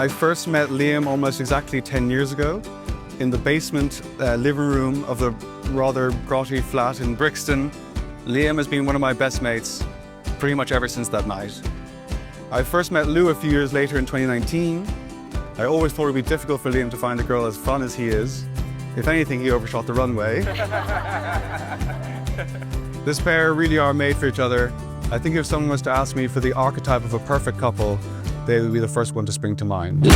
I first met Liam almost exactly 10 years ago in the basement living room of the rather grotty flat in Brixton. Liam has been one of my best mates pretty much ever since that night. I first met Lou a few years later in 2019. I always thought it would be difficult for Liam to find a girl as fun as he is. If anything, he overshot the runway. This pair really are made for each other. I think if someone was to ask me for the archetype of a perfect couple, they would be the first one to spring to mind. Sing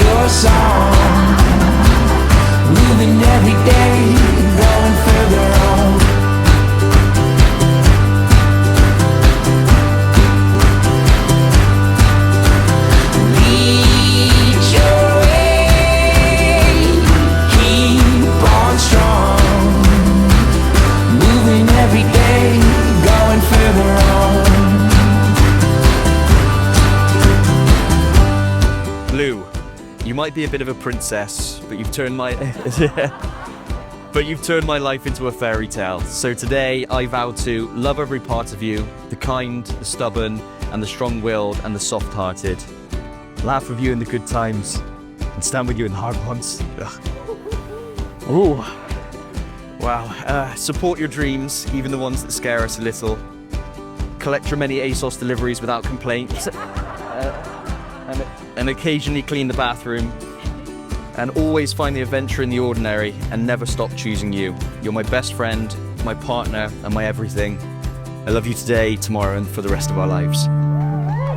your song, moving every day, going further on. Lead your way, keep on strong, moving every day, going further on. Lou, you might be a bit of a princess, but you've turned my life into a fairy tale. So today I vow to love every part of you, the kind, the stubborn, and the strong-willed, and the soft-hearted. Laugh with you in the good times, and stand with you in the hard ones. Ooh. Wow. Support your dreams, even the ones that scare us a little. Collect your many ASOS deliveries without complaint. And occasionally clean the bathroom, and always find the adventure in the ordinary, and never stop choosing you. You're my best friend, my partner, and my everything. I love you today, tomorrow, and for the rest of our lives.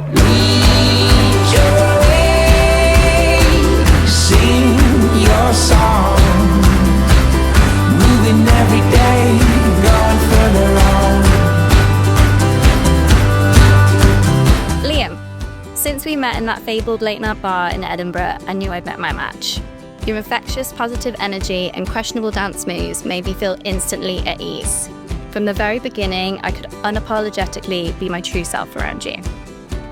Lead your way, sing your song, moving every day, going further on. Liam, since we met in that fabled late-night bar in Edinburgh, I knew I'd met my match. Your infectious, positive energy and questionable dance moves made me feel instantly at ease. From the very beginning, I could unapologetically be my true self around you.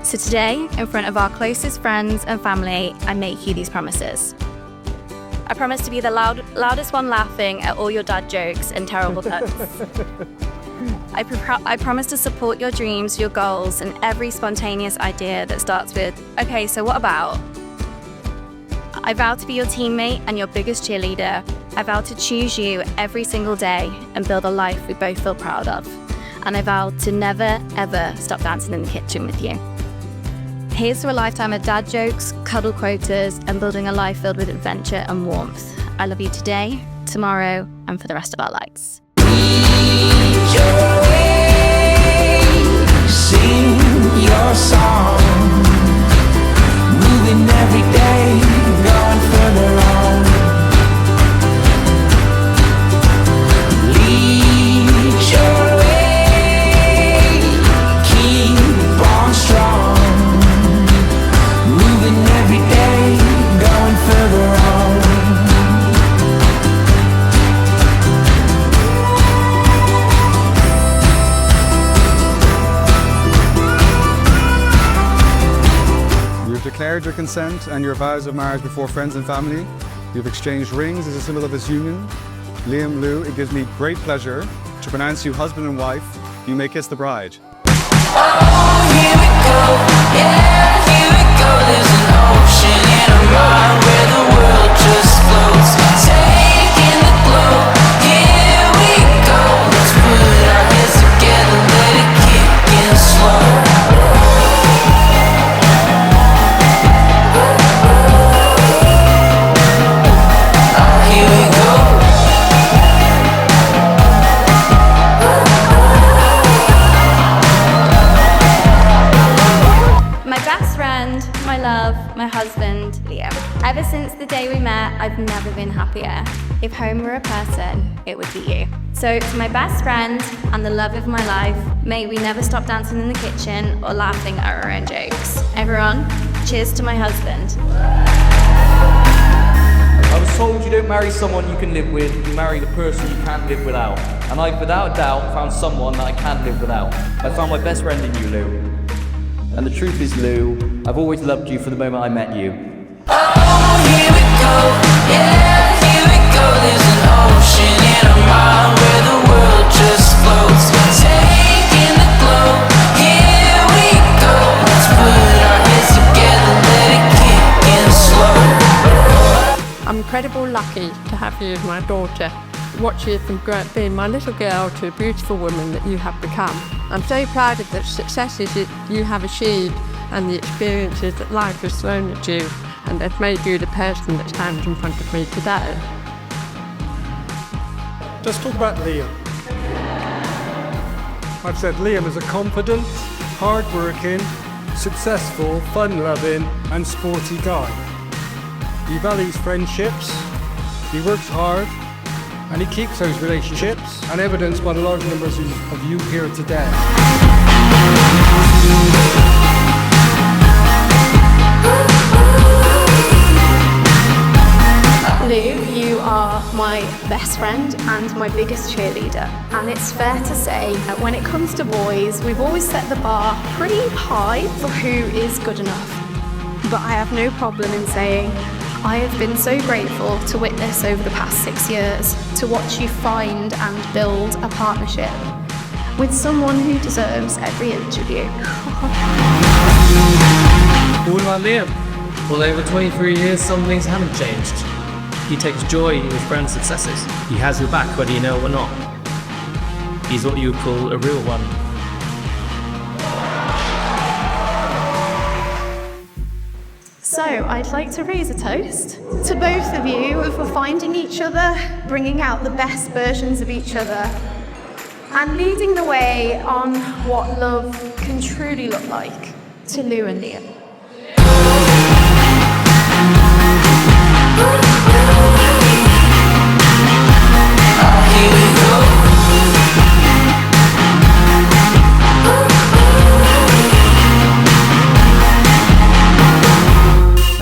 So today, in front of our closest friends and family, I make you these promises. I promise to be the loudest one laughing at all your dad jokes and terrible cuts. I promise to support your dreams, your goals, and every spontaneous idea that starts with, okay, so what about? I vow to be your teammate and your biggest cheerleader. I vow to choose you every single day and build a life we both feel proud of. And I vow to never, ever stop dancing in the kitchen with you. Here's to a lifetime of dad jokes, cuddle quotas, and building a life filled with adventure and warmth. I love you today, tomorrow, and for the rest of our lives. Lead your way, sing your song, moving every day, going further on. Lead your way, keep on strong, moving every day, going further on. You've declared your consent and your vows of marriage before friends and family. You've exchanged rings as a symbol of this union. Liam, Lou, it gives me great pleasure to pronounce you husband and wife. You may kiss the bride. Oh, here we go, yeah, here we go. There's an ocean in our mind where the world just floats, taking the glow. Here we go, let's put our heads together, let it kick in slow. Here we go. My best friend, my love, my husband, Liam. Ever since the day we met, I've never been happier. If home were a person, it would be you. So to my best friend and the love of my life, may we never stop dancing in the kitchen or laughing at our own jokes. Everyone, cheers to my husband. I was told you don't marry someone you can live with, you marry the person you can't live without. And I've without a doubt found someone that I can't live without. I found my best friend in you, Lou. And the truth is, Lou, I've always loved you from the moment I met you. Oh, here we go, yeah, here we go. There's an ocean in our mind where the world just floats, taking the glow. Here incredibly lucky to have you as my daughter. Watch you from being my little girl to a beautiful woman that you have become. I'm so proud of the successes that you have achieved and the experiences that life has thrown at you and has made you the person that stands in front of me today. Let's talk about Liam. I've said Liam is a confident, hard-working, successful, fun-loving and sporty guy. He values friendships, he works hard, and he keeps those relationships, and evidenced by the large numbers of you here today. Lou, you are my best friend and my biggest cheerleader. And it's fair to say that when it comes to boys, we've always set the bar pretty high for who is good enough. But I have no problem in saying I have been so grateful to witness over the past 6 years, to watch you find and build a partnership with someone who deserves every inch of you. What about Liam? Well, over 23 years, some things haven't changed. He takes joy in his friends' successes. He has your back whether you know it or not. He's what you would call a real one. So, I'd like to raise a toast to both of you for finding each other, bringing out the best versions of each other, and leading the way on what love can truly look like to Lou and Liam.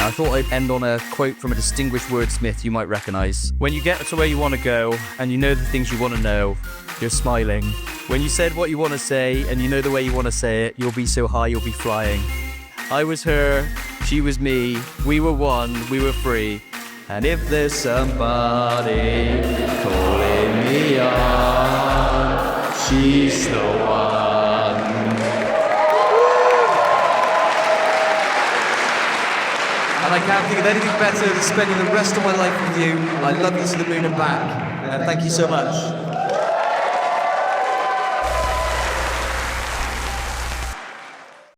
I thought I'd end on a quote from a distinguished wordsmith you might recognise. When you get to where you want to go and you know the things you want to know, you're smiling. When you said what you want to say and you know the way you want to say it, you'll be so high you'll be flying. I was her, she was me, we were one, we were free. And if there's somebody calling me on, she's the one. And I can't think of anything better than spending the rest of my life with you. I love you to the moon and back. And thank you so much.